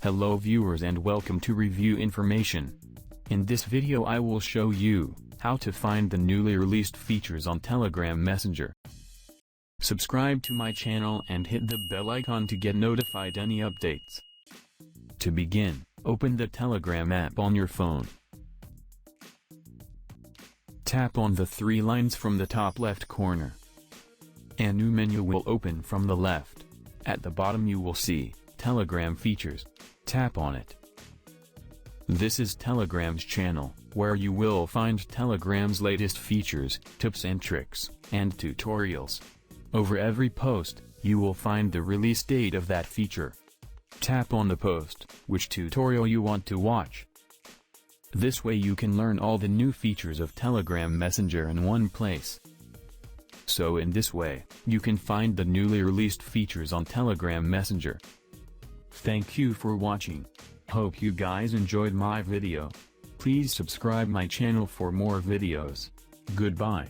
Hello viewers and welcome to Review Information. In this video I will show you how to find the newly released features on Telegram Messenger. Subscribe to my channel and hit the bell icon to get notified any updates. To begin, open the Telegram app on your phone. Tap on the three lines from the top left corner. A new menu will open from the left. At the bottom you will see Telegram features. Tap on it. This is Telegram's channel, where you will find Telegram's latest features, tips and tricks, and tutorials. Over every post, you will find the release date of that feature. Tap on the post, which tutorial you want to watch. This way you can learn all the new features of Telegram Messenger in one place. So in this way, you can find the newly released features on Telegram Messenger. Thank you for watching. Hope you guys enjoyed my video. Please subscribe my channel for more videos. Goodbye.